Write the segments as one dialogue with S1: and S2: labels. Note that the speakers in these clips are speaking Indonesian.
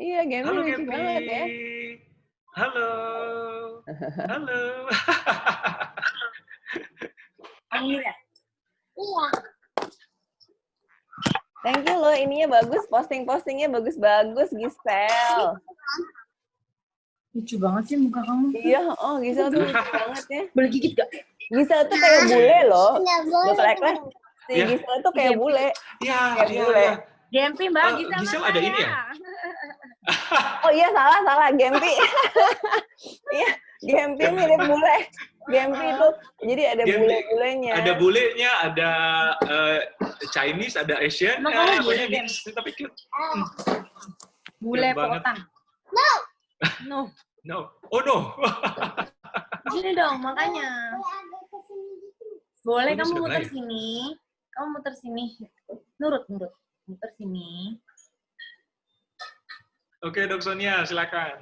S1: Iya, Gempi
S2: Halo
S1: lucu
S2: Gempi.
S1: banget ya.
S2: Halo. Halo.
S3: Ini ya? Iya.
S1: Thank you loh, ininya bagus, posting-postingnya bagus-bagus, Gisel.
S3: Lucu banget sih muka kamu.
S1: Iya, oh Gisel tuh lucu banget ya.
S3: Boleh gigit gak?
S1: Gisel tuh kayak bule loh. Dokter Ekles, si
S2: Ya.
S1: Gisel tuh kayak bule.
S2: Iya,
S1: Kayak
S2: iya,
S1: bule.
S2: iya.
S3: Gempi Mbak, Gisel
S2: Gisel
S3: mana
S2: ada
S3: ya?
S2: ini ya?
S1: Oh iya, salah, Gempi. Iya, Gempi mirip bule. Gempi itu, jadi ada bule-bulenya.
S2: Ada bulenya, ada Chinese, ada Asian.
S3: Emang kamu bule,
S2: Pokoknya
S3: Gem?
S2: mix, tapi cute.
S3: Bule
S2: Cute banget.
S3: potang. No.
S2: No. Oh no.
S3: Sini dong, makanya. Boleh
S2: Ini
S3: kamu
S2: sudah
S3: muter
S2: mulai.
S3: sini. Kamu muter sini. Nurut. Muter sini.
S2: Oke, Dok Sonia, silakan.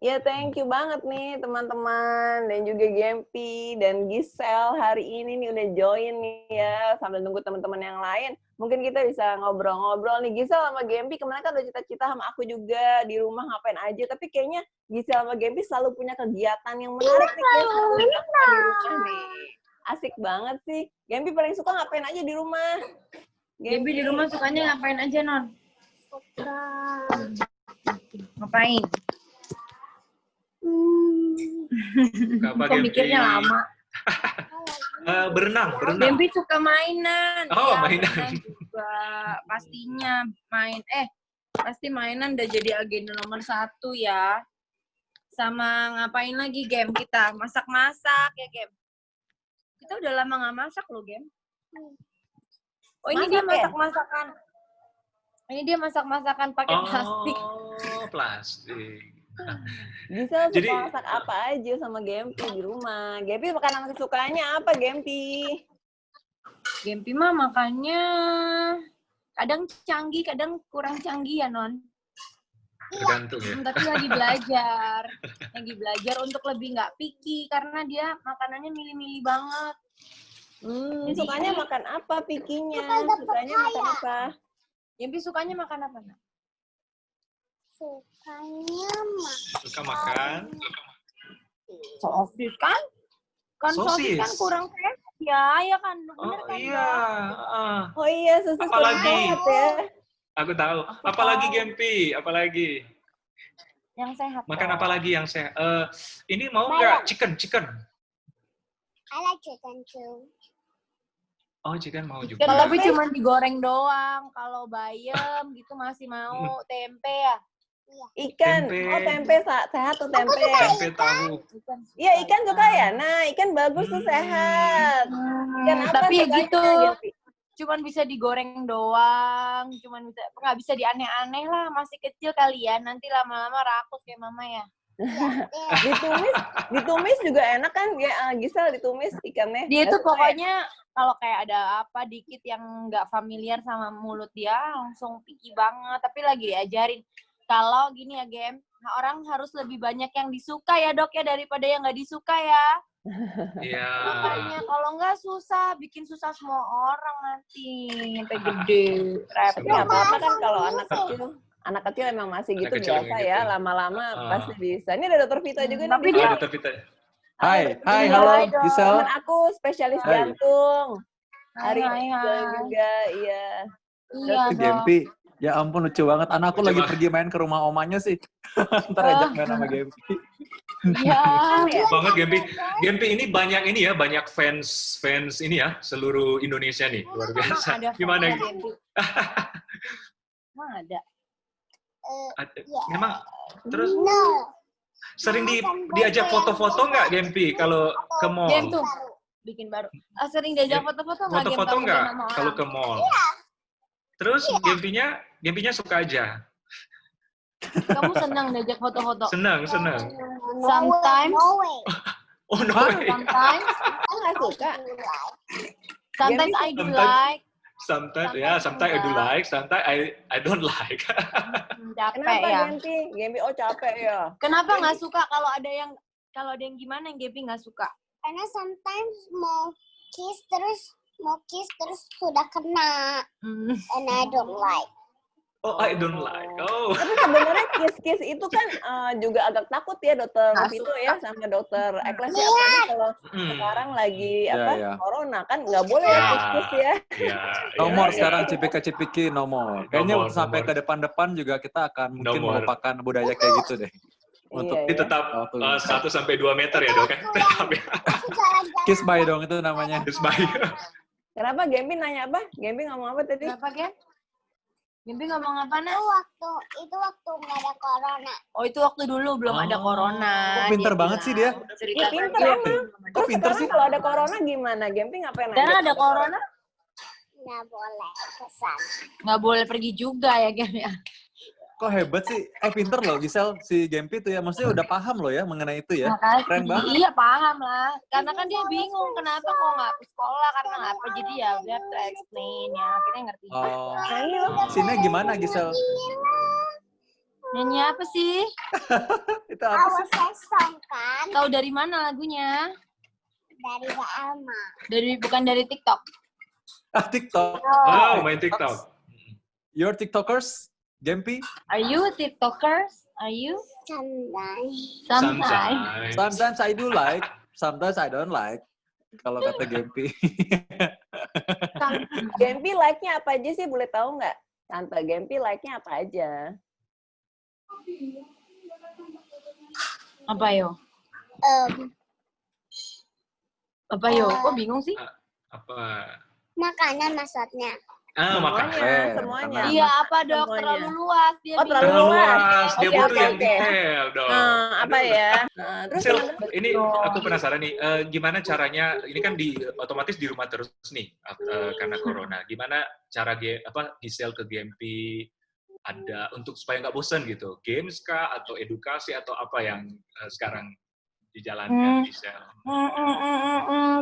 S1: Ya thank you banget nih teman-teman dan juga Gempi dan Gisel hari ini nih udah join nih ya sambil nunggu teman-teman yang lain. Mungkin kita bisa ngobrol-ngobrol nih. Gisel sama Gempi kemarin kan udah cita-cita sama aku juga di rumah ngapain aja, tapi kayaknya Gisel sama Gempi selalu punya kegiatan yang menarik nih di rumah nih. Asik banget sih. Gempi paling suka ngapain aja di rumah?
S3: Gempi di rumah sukanya ngapain aja, Non? Ngapain?
S2: Apa,
S3: Kok mikirnya lama?
S2: Berenang.
S3: Gempi suka mainan.
S2: Oh,
S3: Ya,
S2: mainan.
S3: berenang juga. Pastinya pasti mainan udah jadi agenda nomor 1 ya. Sama ngapain lagi Gem kita? Masak-masak ya Gem. Kita udah lama nggak masak loh Gem. Oh ini
S1: Masak
S3: dia
S1: ya?
S3: masak-masakan. Ini dia masak-masakan pakai plastik.
S2: Oh, plastik.
S1: Gisel suka
S2: Jadi-
S1: masak apa aja sama Gempi di rumah? Gempi makanan kesukaannya apa, Gempi?
S3: Gempi mah makannya kadang canggih, kadang kurang canggih ya Non.
S2: Tergantung ya.
S3: Tapi lagi belajar untuk lebih nggak picky karena dia makanannya milih-milih banget. Jadi
S1: Sukanya makan apa, pikinya? Sukanya makan apa?
S3: Gempi sukanya makan apa? Nak?
S2: Suka makan.
S3: Sosis kan? Kan sosis kan
S2: Sosis.
S3: kurang sehat ya kan? Bener
S2: Oh
S3: kan?
S2: iya.
S1: Oh iya, sosis kurang
S2: Apalagi?
S1: sehat ya.
S2: Aku tahu.
S3: Aku
S2: Apalagi
S3: tahu.
S2: Gempi? Apalagi?
S3: Yang sehat.
S2: Makan
S3: dong.
S2: apa lagi yang sehat? Ini mau nggak chicken?
S4: I like chicken too.
S2: Oh, chicken mau juga.
S3: Chicken tapi cuma digoreng doang. Kalau bayam gitu masih mau tempe ya.
S1: Ikan.
S2: Tempe.
S1: Oh, tempe sehat tuh tempe.
S2: Tempe tahu.
S1: Iya, ikan suka ya. Nah, ikan bagus tuh sehat. Ikan apa
S3: Tapi ya
S1: sukanya,
S3: gitu.
S1: Gempi?
S3: Cuman bisa digoreng doang. Nggak bisa dianeh-aneh lah. Masih kecil kali ya. Nanti lama-lama rakus kayak mama ya.
S1: Ditumis juga enak kan? Ya, Gisel ditumis ikannya.
S3: Dia
S1: Nggak
S3: tuh
S1: suka ya?
S3: pokoknya kalau kayak ada apa dikit yang nggak familiar sama mulut dia langsung picky banget. Tapi lagi diajarin. Kalau gini ya Gem, orang harus lebih banyak yang disuka ya Dok ya daripada yang nggak disuka ya.
S2: Iya.
S3: Makanya kalau nggak susah, bikin susah semua orang nanti sampai gede.
S1: Tapi nggak apa-apa kan kalau anak kecil emang masih
S2: Anak
S1: gitu
S2: kecil
S1: biasa
S2: emang
S1: ya,
S2: gitu.
S1: lama-lama pasti bisa. Ini ada Dokter Vita juga nih.
S3: Tapi
S1: di
S3: dia-
S1: sini.
S2: Ada Vita.
S5: Hai,
S1: Hai,
S5: halo
S3: dong.
S5: Gisel.
S1: Temen aku spesialis
S5: Hai.
S1: jantung. Hari
S3: Hai,
S1: ini
S3: hai.
S1: juga, iya.
S3: Iya dong.
S5: Gempi. Ya ampun lucu banget. Anakku
S2: Lucu
S5: lagi
S2: banget.
S5: pergi main ke rumah omanya sih. Ntar ajak main sama Gempi.
S3: Ya.
S2: Banget Gempi ini banyak fans ini ya seluruh Indonesia nih, luar biasa.
S3: Ada
S2: Gimana?
S3: Gempi. Emang ada.
S2: Memang terus
S4: No.
S2: sering diajak foto-foto nggak Gempi kalau ke mall?
S3: Gem tuh bikin baru. Sering diajak foto-foto nggak Gem?
S2: Foto-foto
S3: Kamu
S2: nggak
S3: Gem sama
S2: kalau
S3: orang?
S2: ke mall? Terus Gempinya suka aja.
S3: Kamu senang diajak foto-foto?
S2: Senang.
S3: Sometimes.
S4: No way.
S2: Oh no way.
S3: Sometimes.
S1: Aku nggak suka.
S3: Sometimes I do
S2: Sometimes-
S3: like.
S2: Sometimes I do like, sometimes I don't like.
S3: Capek
S1: Kenapa
S3: ya.
S1: Gempi? Oh capek ya.
S3: Kenapa nggak suka kalau ada yang gimana yang Gempi nggak suka?
S4: Karena sometimes mau kiss terus sudah kena, and I don't like.
S2: Oh, I don't like. Oh.
S1: Tapi sebenarnya kiss itu kan juga agak takut ya dokter
S3: Nggak
S1: Vito
S3: suka.
S1: ya sama dokter Ekles ya, apalagi kalau sekarang lagi
S5: Iya.
S1: corona kan nggak boleh
S2: Ya.
S1: kiss ya.
S2: Ya.
S5: No more
S2: ya.
S5: sekarang cipika-cipiki, no more. Kayaknya
S2: more,
S5: sampai
S2: no more.
S5: ke depan-depan juga kita akan mungkin
S2: more.
S5: melupakan budaya kayak gitu deh. Untuk
S1: Iya,
S2: Ini tetap
S5: waktu
S2: 1 sampai 2 meter ya dok kan? Tetap ya.
S5: kiss bye dong itu namanya.
S2: Terus baik.
S1: Kenapa Gempi nanya apa? Gempi ngomong apa tadi?
S3: Kenapa, Gem? Mimpi ngomong apa, Nas?
S4: Itu waktu nggak ada corona.
S3: Oh, itu waktu dulu belum ada corona.
S5: Oh, pinter banget sih dia.
S3: Cerita
S1: Ih, pinter
S3: tadi.
S1: emang. Terus
S5: pinter
S1: sekarang
S5: sih?
S1: kalau ada corona gimana? Gempi ngapain aja?
S3: Karena ada corona,
S4: Nggak boleh kesan.
S3: nggak boleh pergi juga ya, Gem ya.
S5: Kok hebat sih? Pinter loh Gisel, si Gempi tuh ya. Maksudnya udah paham loh ya mengenai itu ya.
S3: Makasih.
S5: Keren banget.
S3: Iya, paham lah. Karena kan dia bingung kenapa kok nggak ke sekolah, karena apa. Jadi ya, we have to explain ya. Akhirnya ngerti.
S5: Oh,
S1: Nyanyi loh.
S5: sini gimana Gisel?
S3: Nyanyi apa sih?
S5: Itu apa sih?
S4: Awas song kan
S3: Tahu dari mana lagunya?
S4: dari Mbak Alma.
S3: Bukan dari TikTok.
S5: TikTok.
S2: Oh, main TikTok.
S5: Your TikTokers, Gempi?
S3: Are you a TikTokers? Are you?
S4: Sometimes.
S3: Sometimes.
S5: Sometimes I do like, sometimes I don't like. Kalau kata Gempi.
S1: Gempi like-nya apa aja sih? Boleh tahu nggak? Tante Gempi like-nya apa aja?
S3: Apa yo? Apa yo? Kok bingung sih?
S2: Apa?
S4: Makanan maksudnya.
S2: Makanan.
S1: Semuanya.
S3: Iya, apa dok?
S1: Semuanya.
S3: Terlalu luas dia.
S1: Oh, terlalu
S3: bingung.
S1: luas.
S2: Dia
S1: Oke,
S2: butuh
S1: oke,
S2: yang
S1: oke.
S2: detail dong.
S1: Apa ya? Terus
S2: Gisel,
S1: teman-teman
S2: ini aku penasaran nih, gimana caranya, ini kan otomatis di rumah terus nih, karena corona. Gimana cara Gisel ke Gempi ada untuk supaya nggak bosan gitu? Games kah, atau edukasi, atau apa yang sekarang dijalankan Gisel?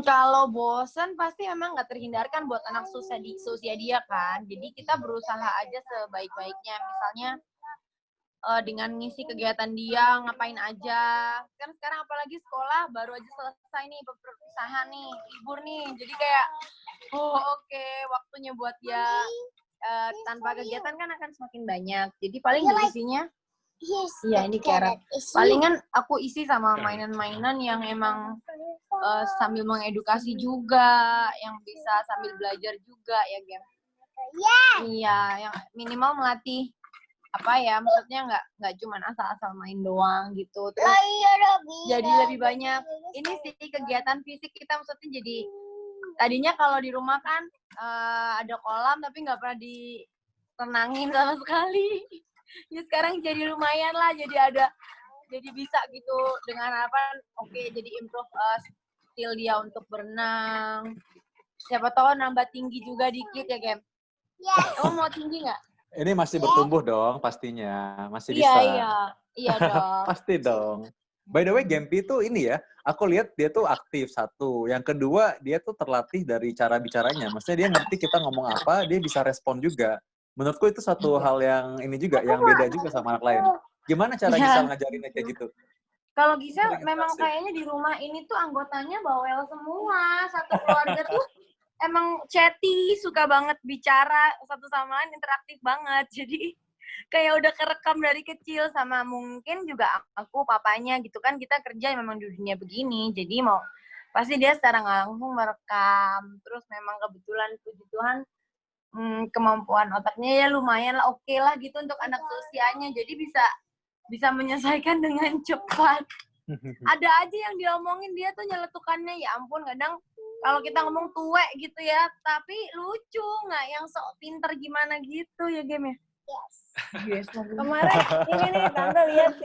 S3: Kalau bosan pasti memang nggak terhindarkan buat anak seusia dia kan. Jadi kita berusaha aja sebaik-baiknya. Misalnya dengan ngisi kegiatan dia, ngapain aja. Kan sekarang apalagi sekolah baru aja selesai nih, perpisahan nih, libur nih. Jadi kayak, oke, waktunya buat dia tanpa kegiatan kan akan semakin banyak. Jadi paling isinya, iya ini carrot. Palingan aku isi sama mainan-mainan yang emang sambil mengedukasi juga, yang bisa sambil belajar juga ya, Gem. Iya, yang minimal melatih maksudnya nggak cuma asal-asal main doang gitu. Terus jadi lebih banyak ini sih kegiatan fisik kita, maksudnya jadi tadinya kalau di rumah kan ada kolam tapi nggak pernah ditenangin sama sekali. Ya sekarang jadi lumayan lah, jadi bisa gitu dengan jadi improve skill dia untuk berenang. Siapa tahu nambah tinggi juga dikit ya, Gem. Kamu mau tinggi nggak?
S5: Ini masih bertumbuh dong pastinya, masih bisa.
S3: Iya dong.
S5: Pasti dong. By the way, Gempi tuh ini ya, aku lihat dia tuh aktif satu. Yang kedua, dia tuh terlatih dari cara bicaranya. Maksudnya dia ngerti kita ngomong apa, dia bisa respon juga. Menurutku itu satu hal yang ini juga, yang beda juga sama anak lain. Gimana cara Gisel ngajarinnya kayak gitu?
S3: Kalau Gisel memang kayaknya di rumah ini tuh anggotanya bawel semua. Satu keluarga tuh emang chatty, suka banget bicara satu sama lain, interaktif banget. Jadi kayak udah kerekam dari kecil, sama mungkin juga aku papanya gitu kan, kita kerja memang di dunia begini. Jadi pasti dia secara nggak langsung merekam. Terus memang kebetulan puji Tuhan kemampuan otaknya ya lumayan lah, oke lah gitu untuk anak seusianya. Jadi bisa menyelesaikan dengan cepat. Ada aja yang diomongin dia tuh nyeletukannya, ya ampun, kadang kalau kita ngomong tuwek gitu ya, tapi lucu, nggak yang sok pinter gimana gitu ya, Gem ya? Yes.
S1: Kemarin ini nih Tante lihat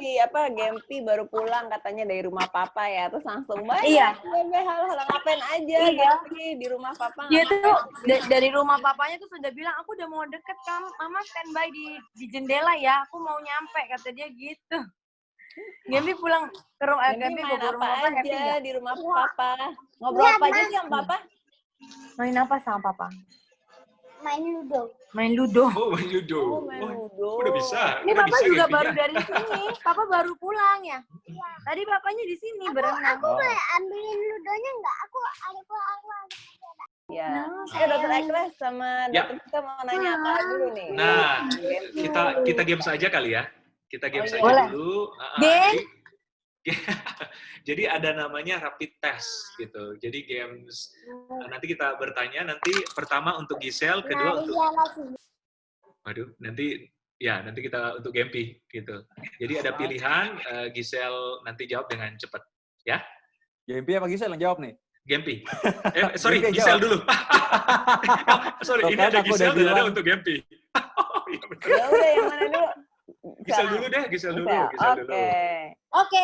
S1: Gempi baru pulang katanya dari rumah papa ya, terus langsung banyak hal-hal ngapain aja Gempi di rumah papa.
S3: Dia tuh dari rumah papanya tuh sudah bilang, aku udah mau deket, mama standby di jendela ya, aku mau nyampe, kata dia gitu. Gempi pulang ke rumah papa
S1: aja di rumah papa. Ngobrol apa aja sih sama papa?
S3: Main apa sama papa?
S4: Main ludo.
S3: Main ludo.
S2: Oh, main ludo. Udah bisa.
S3: Ini papa juga baru dari sini. Papa baru pulang ya. Tadi bapaknya di sini berenang.
S4: Aku boleh ambilin ludonya nggak? Aku.
S1: Ya, Iya.
S3: No,
S1: Ya, Dokter Ekles sama
S2: Ya.
S1: Dokter kita mau nanya apa dulu nih?
S2: Nah,
S1: Gempi.
S2: kita games aja kali ya. Kita games
S1: iya.
S2: aja
S3: Boleh.
S2: dulu.
S3: Game?
S2: Jadi ada namanya rapid test gitu. Jadi games nanti kita bertanya, nanti pertama untuk Giselle, kedua untuk waduh, nanti kita untuk Gempi gitu. Jadi ada pilihan, Giselle nanti jawab dengan cepat, ya.
S5: Gempi apa Gisel yang jawab nih?
S2: Gempi. Sorry,
S5: Gempi
S2: Giselle
S5: jawab.
S2: dulu. Sorry,
S5: Tuh
S2: ini
S5: kan
S2: ada
S5: aku udah
S2: Giselle dan ada
S5: bilang.
S2: untuk Gempi. Iya, bener.
S1: Ya udah yang mana dulu?
S2: Giselle dulu deh, Giselle dulu. Giselle dulu.
S1: Oke.
S4: Oke,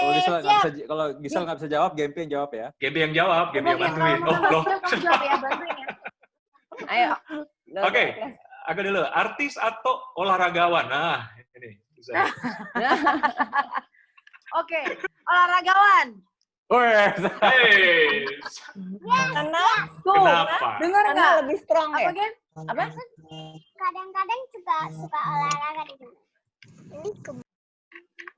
S5: Kalau Gisel nggak bisa jawab, Gempi yang jawab ya.
S2: Gempi yang jawab, Gempi yang bantuin. Oh, loh.
S3: Kamu jawab ya, bantuin ya.
S1: Ayo. Dokter
S2: Oke.
S1: Ekles.
S2: Aku dulu, artis atau olahragawan? Nah, ini. Susah.
S3: Oke, olahragawan.
S5: Weh,
S2: Hey,
S1: Karena
S3: Tuh,
S2: kenapa?
S3: dengar
S1: karena
S3: nggak?
S1: lebih strong
S3: Apa,
S1: ya.
S3: Gen?
S1: Apa?
S4: kadang-kadang suka olahraga di sini. Ini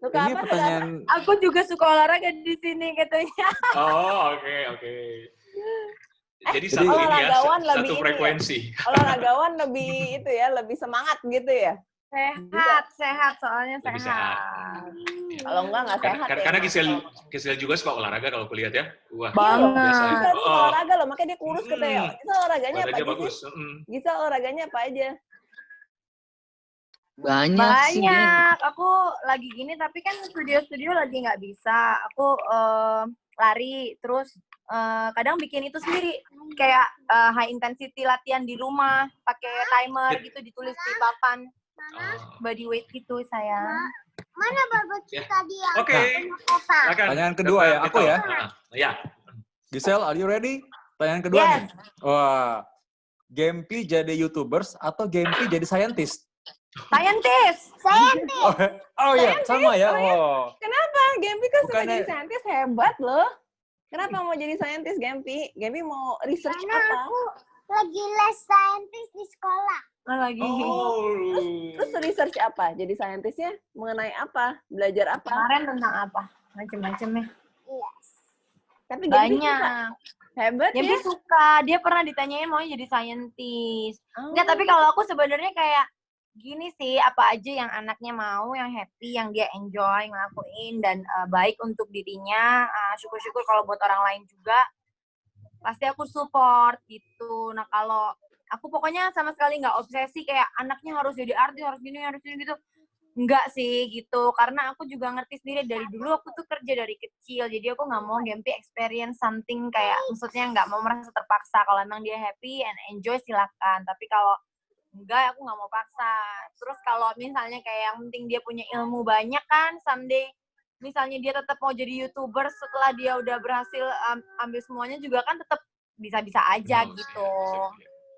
S1: Suka
S5: ini
S1: apa?
S5: pertanyaan
S3: Aku juga suka olahraga di sini katanya.
S2: Oh, oke. Jadi satu ini ya,
S1: olahragawan lebih
S2: satu
S1: ini ya.
S2: frekuensi.
S1: Olahragawan lebih itu ya, lebih semangat gitu ya.
S3: Sehat soalnya
S2: Lebih
S3: sehat.
S1: Kalau enggak sehat ya.
S2: Karena Giselle juga suka olahraga kalau kulihat ya. Wah,
S3: Banget.
S2: biasa ya.
S1: Gisel tuh olahraga loh, makanya dia kurus katanya. Gisel olahraganya apa
S2: Olahraga
S1: aja
S2: bagus.
S1: sih? Gisel olahraganya apa aja?
S6: Banyak sih, Gen.
S3: Banyak. Aku lagi gini tapi kan studio lagi nggak bisa. Aku lari terus kadang bikin itu sendiri kayak high intensity latihan di rumah pakai timer gitu ditulis di papan body weight gitu sayang.
S4: mana bagus
S2: Ya.
S4: tadi yang
S2: Oke.
S4: kota?
S2: Silakan.
S5: Pertanyaan kedua ya, aku ya.
S2: Ya.
S5: Gisel, are you ready? Pertanyaan kedua
S3: Yes.
S5: nih. Wah, Gempi jadi YouTubers atau Gempi jadi scientist?
S3: Scientist.
S5: Oh iya, sama ya. Oh.
S1: Kenapa? Gempi kan suka
S5: Bukannya-
S1: jadi saintis, hebat loh. Kenapa mau jadi saintis Gempi? Gempi mau research
S4: Karena
S1: apa?
S4: aku lagi les saintis di sekolah.
S3: Lagi.
S1: Terus research apa? Jadi saintisnya mengenai apa? Belajar apa?
S3: Kemarin tentang apa? Macem-macemnya.
S4: Yes.
S1: Tapi Gempi suka.
S3: Banyak.
S1: Hebat
S3: Gempi
S1: ya.
S3: suka. Dia pernah ditanyain mau jadi scientist.
S1: Oh.
S3: Enggak, tapi kalau aku sebenarnya kayak gini sih, apa aja yang anaknya mau, yang happy, yang dia enjoy ngelakuin dan baik untuk dirinya. Syukur-syukur kalau buat orang lain juga pasti aku support gitu. Nah, kalau aku pokoknya sama sekali nggak obsesi kayak anaknya harus jadi artis, harus gini gitu. Enggak sih gitu, karena aku juga ngerti sendiri dari dulu aku tuh kerja dari kecil, jadi aku nggak mau Gempi experience something kayak, maksudnya nggak mau merasa terpaksa. Kalau emang dia happy and enjoy silakan, tapi kalau enggak aku nggak mau paksa. Terus kalau misalnya kayak yang penting dia punya ilmu banyak kan, someday misalnya dia tetap mau jadi YouTuber setelah dia udah berhasil ambil semuanya juga kan tetap bisa-bisa aja gitu.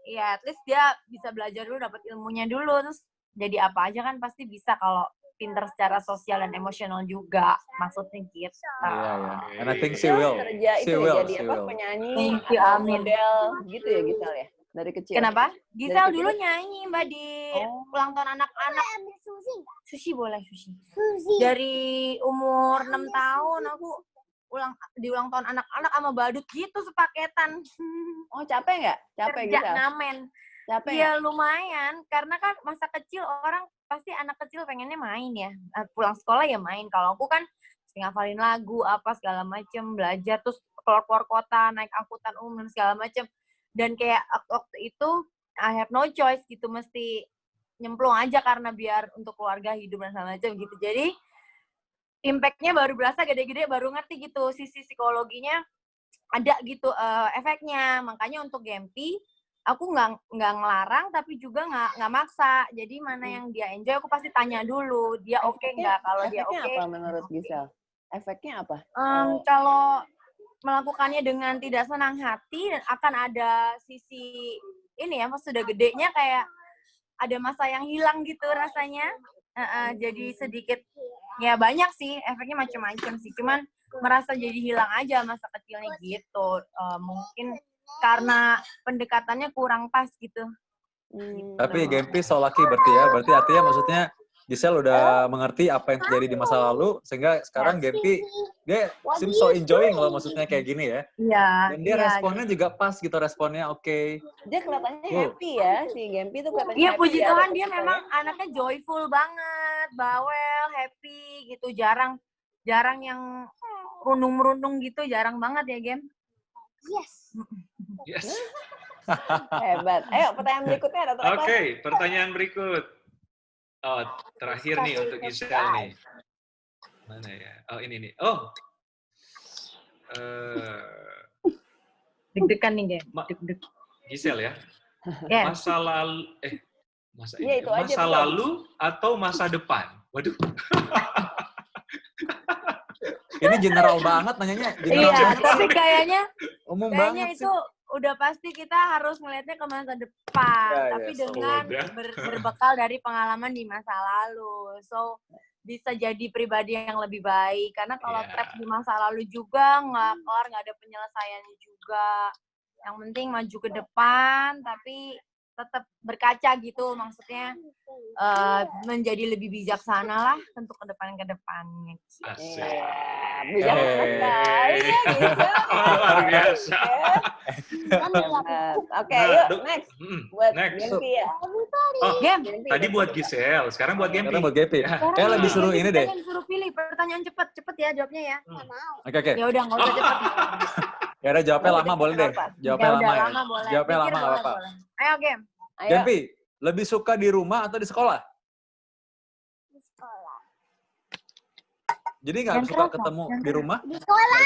S3: Iya, at least dia bisa belajar dulu, dapat ilmunya dulu, terus jadi apa aja kan pasti bisa kalau pinter secara sosial dan emosional juga, maksudnya gitu.
S5: Iya, iya. And I think she will.
S1: Kerja
S5: She
S1: itu
S5: will,
S1: ya, jadi
S5: she
S1: apa
S5: will.
S1: penyanyi,
S3: Thank you,
S1: atau
S3: amin.
S1: model gitu ya Gisel ya dari kecil.
S3: Kenapa? Giselle
S1: kecil?
S3: dulu nyanyi Mbak di ulang tahun anak-anak.
S4: Ambil sushi nggak?
S3: Sushi boleh, sushi.
S4: Sushi.
S3: Dari umur 6 tahun aku di ulang tahun anak-anak sama badut gitu sepaketan.
S1: Oh capek nggak? Capek
S3: Kerja
S1: Gisel?
S3: ngamen.
S1: Capek nggak?
S3: Ya lumayan, karena kan masa kecil orang pasti anak kecil pengennya main ya. Pulang sekolah ya main. Kalau aku kan sering ngafalin lagu apa segala macem, belajar terus keluar kota, naik angkutan umum dan segala macem. Dan kayak waktu itu I have no choice gitu, mesti nyemplung aja karena biar untuk keluarga hidup dan segala macem gitu. Jadi impact-nya baru berasa gede-gede, baru ngerti gitu sisi psikologinya ada gitu efeknya. Makanya untuk Gempi aku nggak ngelarang tapi juga nggak maksa. Jadi mana yang dia enjoy aku pasti tanya dulu dia oke nggak. Kalau dia
S1: Efeknya
S3: oke
S1: apa menurut Gisel? Efeknya apa?
S3: kalau melakukannya dengan tidak senang hati dan akan ada sisi ini ya, pas sudah gedenya kayak ada masa yang hilang gitu rasanya. Jadi sedikit ya banyak sih efeknya macam-macam sih. Cuman merasa jadi hilang aja masa kecilnya gitu. Mungkin karena pendekatannya kurang pas gitu.
S5: Tapi Gempi so lucky berarti ya. Berarti artinya maksudnya Giselle udah mengerti apa yang terjadi di masa lalu, sehingga sekarang Gempi, dia seems so enjoying loh maksudnya kayak gini ya.
S3: Iya.
S5: Dan dia responnya juga pas gitu, responnya oke.
S1: Dia kelihatannya happy ya, si Gempi tuh kelihatannya
S3: Iya,
S1: happy
S3: puji
S1: ya,
S3: Tuhan
S1: Dr.
S3: dia
S1: Vito
S3: memang
S1: ya.
S3: anaknya joyful banget, bawel, happy gitu. Jarang yang merundung gitu, jarang banget ya, Gem.
S4: Yes.
S2: Yes.
S1: Hebat. Ayo pertanyaan berikutnya, Dr. Eklas.
S2: Oke, pertanyaan berikut. Oh, terakhir nih untuk Giselle nih. Mana ya? Oh, ini nih. Oh.
S3: Deg-degan nih, Gem.
S2: Ma-
S3: Deg-deg.
S2: Giselle ya.
S3: Ya.
S2: Masa lalu
S1: Iya, itu aja,
S2: masa
S1: betul.
S2: lalu atau masa depan? Waduh.
S5: Ini general banget nanyanya. General
S3: Iya,
S5: banget.
S3: tapi kayaknya
S5: Umum
S3: kayaknya
S5: banget
S3: itu udah pasti kita harus melihatnya ke masa depan,
S5: Ya,
S3: tapi
S5: ya,
S3: dengan
S2: udah.
S3: berbekal dari pengalaman di masa lalu. So, bisa jadi pribadi yang lebih baik. Karena kalau
S2: Iya.
S3: trap di masa lalu juga nggak kelar, nggak ada penyelesaiannya juga. Yang penting maju ke depan, tapi tetap berkaca gitu, maksudnya menjadi lebih bijaksana lah untuk ke depannya.
S2: Asik.
S1: Bijaksana sekali ya, Giselle.
S2: Luar biasa.
S1: Hebat. Oke,
S2: Nah,
S1: yuk
S2: Dok.
S1: next.
S2: Hmm,
S1: Buat
S2: next.
S1: Gempi ya.
S2: Oh,
S3: Gem,
S1: Gempi,
S2: tadi
S1: Gempi.
S2: buat Giselle, sekarang buat Gempi.
S5: Sekarang buat Gempi.
S2: Ya.
S5: Kayak lebih suruh ini deh.
S3: Pengen suruh pilih pertanyaan cepet ya jawabnya ya.
S4: Nggak mau.
S5: Oke.
S3: Ya udah nggak usah cepet.
S5: Ya udah jawabnya
S1: Nggak
S5: lama
S1: usah
S5: boleh deh.
S1: cepet,
S5: Jawabnya
S3: Ya
S5: lama
S3: udah
S5: ya.
S3: lama boleh.
S5: Jawabnya
S3: Pikir
S5: lama nggak
S3: boleh,
S5: apa-apa.
S3: boleh. Ayo Gem.
S1: Ayo.
S5: Gempi, lebih suka di rumah atau di sekolah?
S4: Di sekolah.
S5: Jadi nggak
S3: Yang
S5: suka
S3: keras,
S5: ketemu
S3: yang
S5: di
S3: keras.
S5: rumah?
S4: Di sekolah.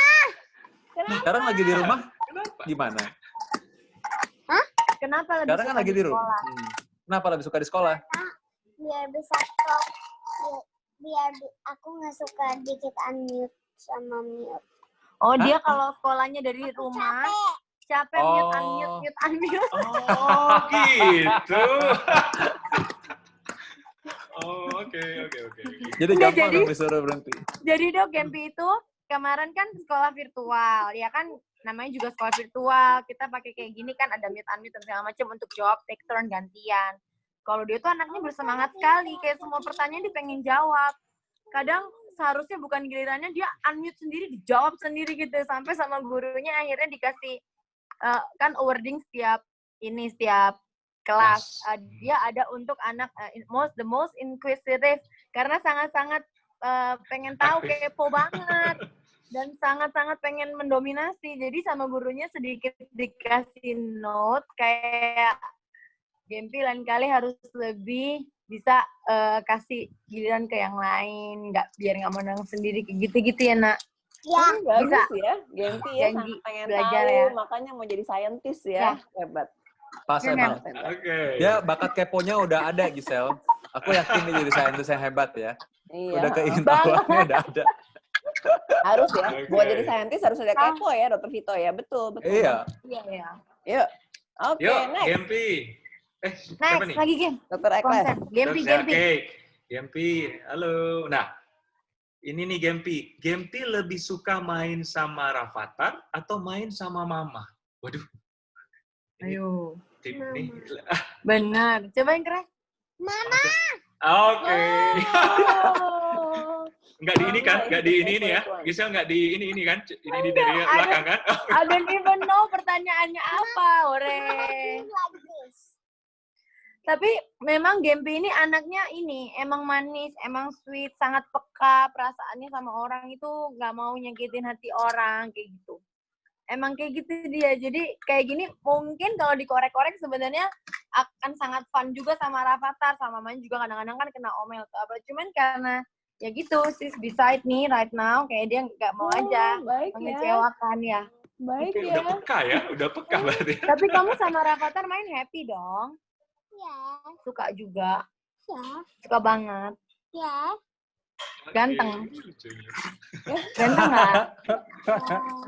S5: Sekarang lagi di rumah?
S2: Kenapa?
S5: Gimana?
S3: Kenapa lebih
S5: Sekarang kan
S3: suka
S5: lagi di rumah.
S3: sekolah?
S5: Kenapa lebih suka di sekolah?
S4: Biar bisa stop. Biar aku nggak suka dikit unmute sama mute.
S3: Oh,
S5: Hah?
S3: dia kalau sekolahnya dari rumah, capek
S5: Oh.
S3: mute.
S2: Oh, gitu. Oh, oke.
S5: Jadi
S3: Nggak,
S5: gampang
S3: jadi-
S5: dong disuruh berhenti.
S3: Jadi dok, Gempi itu kemarin kan sekolah virtual, ya kan namanya juga sekolah virtual. Kita pakai kayak gini kan ada unmute dan segala macam untuk jawab take turn gantian. Kalau dia tuh anaknya bersemangat sekali, kayak semua pertanyaan dia pengen jawab. Kadang seharusnya bukan gilirannya dia unmute sendiri, dijawab sendiri gitu. Sampai sama gurunya akhirnya dikasih kan awarding setiap kelas. Dia ada untuk anak the most inquisitive karena sangat-sangat pengen tahu, kepo banget dan sangat-sangat pengen mendominasi. Jadi sama gurunya sedikit dikasih note kayak Gempi lain kali harus lebih bisa kasih giliran ke yang lain, biar nggak menang sendiri kayak gitu-gitu ya nak.
S4: Ya.
S1: Bagus
S3: Bisa.
S1: ya, Gempi ya,
S3: Janji
S1: sangat pengen
S3: belajar
S1: tahu,
S3: ya.
S1: makanya mau jadi saintis
S3: Ya.
S1: ya. Hebat.
S5: Pas
S3: Ya,
S5: emang.
S2: Oke.
S5: Dia bakat keponya udah ada, Giselle. Aku yakin dia jadi saintis yang hebat ya.
S1: Iya.
S5: Udah keingintahuannya udah ada.
S1: Harus ya.
S2: Oke.
S1: Buat jadi saintis harus ada kepo ya, Dr. Vito ya. Betul.
S5: Iya.
S3: Iya.
S1: Yuk. Oke,
S2: Yuk,
S1: next.
S2: Gempi. Siapa
S3: Next
S2: nih?
S3: lagi Gem.
S1: Dr. Eklas.
S3: Konsen. Gempi.
S2: Oke, Gempi. Halo. Nah, ini nih Gempi. Gempi lebih suka main sama Rafathar atau main sama Mama? Waduh. Ini
S3: Ayo.
S2: tip nih.
S3: Benar. Coba yang keras.
S4: Mama.
S2: Oke.
S1: Oh.
S2: Enggak di ini kan? Enggak di ini ya? Gisel enggak di ini kan? Ini dari belakang kan?
S3: I don't even know pertanyaannya apa, ore.
S4: Like this.
S3: Tapi memang Gempi ini anaknya ini emang manis, emang sweet, sangat peka perasaannya sama orang itu, nggak mau nyakitin hati orang kayak gitu. Emang kayak gitu dia. Jadi kayak gini mungkin kalau dikorek-korek sebenarnya akan sangat fun juga sama Rafathar, sama Main juga kadang-kadang kan kena omel atau apa. Cuman karena ya gitu, she's beside me right now, kayak dia nggak mau aja
S1: Baik ya.
S3: mengecewakan ya.
S1: Baik
S2: Oke,
S1: ya.
S2: udah peka ya? Udah peka berarti.
S3: Tapi kamu sama Rafathar main happy dong.
S4: Ya.
S3: Suka juga.
S4: Ya.
S3: Suka banget.
S4: Ya.
S3: Ganteng.
S2: Oke, lucunya.
S3: Ganteng nggak?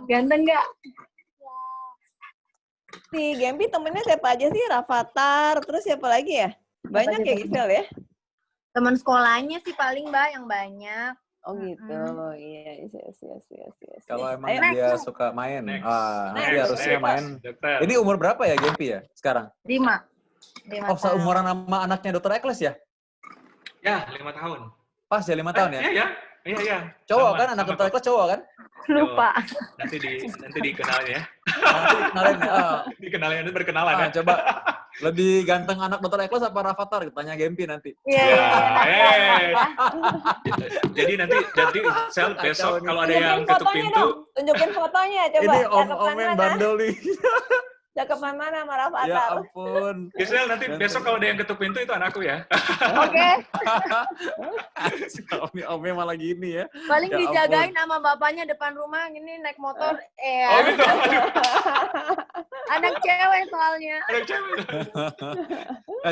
S3: Ganteng nggak?
S1: Si Gempi temennya siapa aja sih? Rafathar, terus siapa lagi ya? Banyak ya Gisel ya?
S3: Teman sekolahnya sih paling Mbak yang banyak.
S1: Oh gitu, iya.
S5: Kalau emang
S1: Ayo,
S5: dia suka main,
S2: Next.
S5: nanti harusnya main.
S2: Dokter.
S5: Ini umur berapa ya Gempi ya sekarang?
S3: 5.
S5: Oh, seumuran sama anaknya Dr. Ekles ya?
S2: Ya, 5 tahun.
S5: Pas ya 5 tahun ya?
S2: Iya.
S5: Cowok
S2: Sama,
S5: kan, anak
S2: sama
S5: ketua
S2: kok.
S5: kelas cowok kan?
S3: Lupa.
S2: Nanti dikenalin ya.
S5: Nanti dikenalin ya.
S2: Dikenalin, nanti berkenalan ya.
S5: Coba lebih ganteng anak dokter Eklas apa Rafathar? Tanya Gempi nanti.
S3: Iya.
S2: Jadi Sel besok
S5: nih.
S2: kalau ada yang ketuk pintu,
S1: Tunjukin fotonya coba.
S5: Ini om
S1: Cakepan
S5: yang
S1: mana?
S5: bandel nih.
S1: Cakepan mana sama
S5: Ya
S1: Rafathar?
S5: ampun.
S2: Gisel nanti besok kalau ada yang ketuk pintu itu anakku ya.
S1: Oke.
S5: Omnya malah gini ya.
S3: Paling
S5: Ya ampun.
S3: dijagain sama bapaknya depan rumah gini naik motor.
S2: Oh gitu. Aduh,
S3: Anak cewek soalnya.
S2: ada cewek.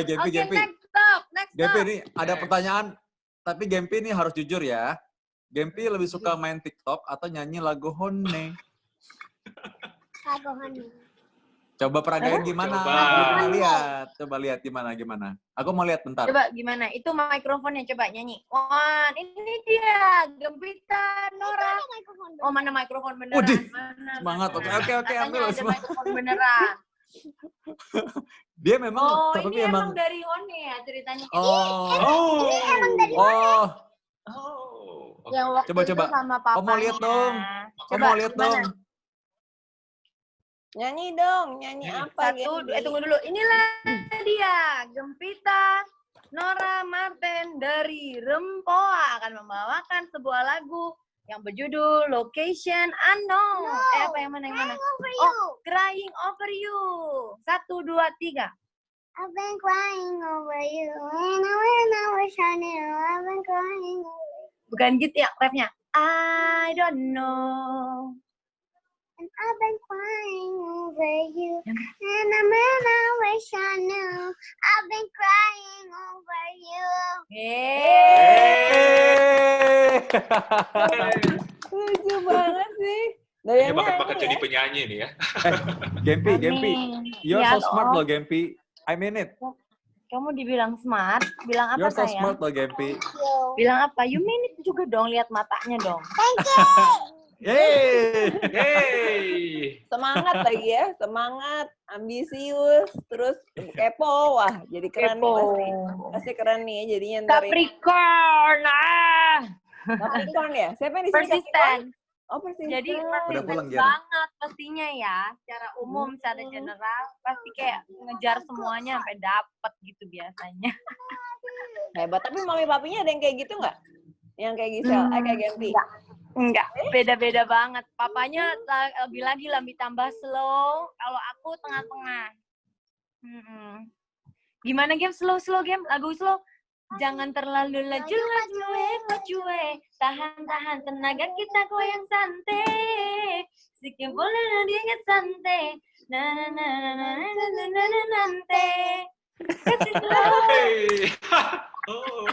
S5: Gempi,
S3: Oke,
S5: Gempi.
S3: next stop.
S5: Gempi ini ada pertanyaan, tapi Gempi ini harus jujur ya. Gempi lebih suka main TikTok atau nyanyi lagu Honne?
S4: Lagu Honey.
S5: Coba peragain gimana?
S2: Coba.
S5: Coba lihat gimana. Aku mau lihat bentar.
S3: Coba gimana? Itu mikrofonnya coba nyanyi. One, ini dia Gempita Nora. Oh, mana mikrofon beneran?
S5: Udih,
S3: Mana,
S5: semangat.
S3: mana?
S5: Oke,
S3: Katanya
S5: ambil.
S3: ada
S5: Semangat.
S3: mikrofon beneran.
S5: Dia memang,
S3: Oh,
S5: tapi
S3: ini
S5: emang.
S3: emang dari Hone ya ceritanya.
S5: Oh,
S3: Yang waktu
S5: Coba.
S3: itu sama papanya.
S5: Oh, mau lihat dong.
S3: Coba,
S5: mau lihat
S3: gimana?
S5: dong.
S1: Nyanyi dong, nyanyi apa?
S3: Satu,
S1: Gempi?
S3: tunggu dulu. Inilah dia, Gempita Nora Marten dari Rempoa akan membawakan sebuah lagu yang berjudul Location Unknown. Apa yang mana?
S4: For you.
S3: Crying Over You. 1, 2, 3.
S4: I've been crying over you. When I wish I knew. I've been crying over you.
S3: Bukan gitu ya rapnya. I don't know.
S4: And I've been crying over you. And when I wish I knew. I've been crying over you.
S1: Lucu banget sih. Dari
S2: Ini
S1: yang
S2: bakat-bakat
S1: nyanyi
S2: jadi
S1: ya.
S2: penyanyi nih ya.
S5: Gempi.
S3: Amin.
S5: You're
S3: Ya,
S5: so smart
S3: toh.
S5: loh, Gempi. I mean it.
S3: Kamu dibilang smart, bilang apa
S5: You're so
S3: sayang?
S5: smart loh, Gempi.
S3: Bilang apa? You mean it juga dong, lihat matanya dong.
S5: Yeay.
S2: Yeay.
S1: Semangat lagi ya, semangat, ambisius, terus kepo. Wah, jadi keren nih pasti. Pasti keren nih ya jadinya ntar ya.
S3: Capricorn,
S1: Capricorn ya? Siapa yang di sini Capricorn?
S3: persisten.
S1: Oh, persisten.
S3: Jadi
S5: Udah
S3: persisten
S5: pulang, Gian?
S3: banget pastinya ya. Secara umum, secara general, pasti kayak ngejar semuanya sampai dapet gitu biasanya.
S1: Hebat. Tapi mami papinya ada yang kayak gitu nggak? Yang kayak Gisel, kayak Gempi?
S3: Enggak, beda-beda banget. Papanya lebih lagi lebih tambah slow, kalau aku tengah-tengah. Gimana game? Slow game? Lagu slow? Jangan terlalu laju, tahan tenaga kita goyang santai. Sikit boleh diingat santai. Nanti. Kasih slow.
S2: Hey. Oh.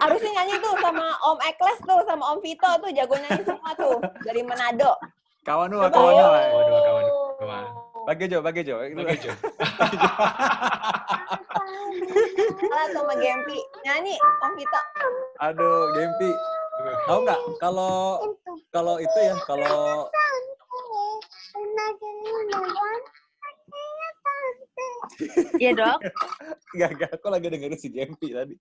S1: Harusnya nyanyi tuh sama Om Ekles tuh, sama Om Vito tuh, jago nyanyi semua tuh. Dari Manado.
S5: Kawan.
S2: Kawan.
S5: Bagi Jo.
S2: Oke, Jo.
S1: Salah sama Gempi. Nyanyi, Om Vito.
S5: Aduh, Gempi. Tahu nggak kalau itu ya, kalau
S3: Iya dok.
S5: Gak, aku lagi dengerin si Gempi tadi.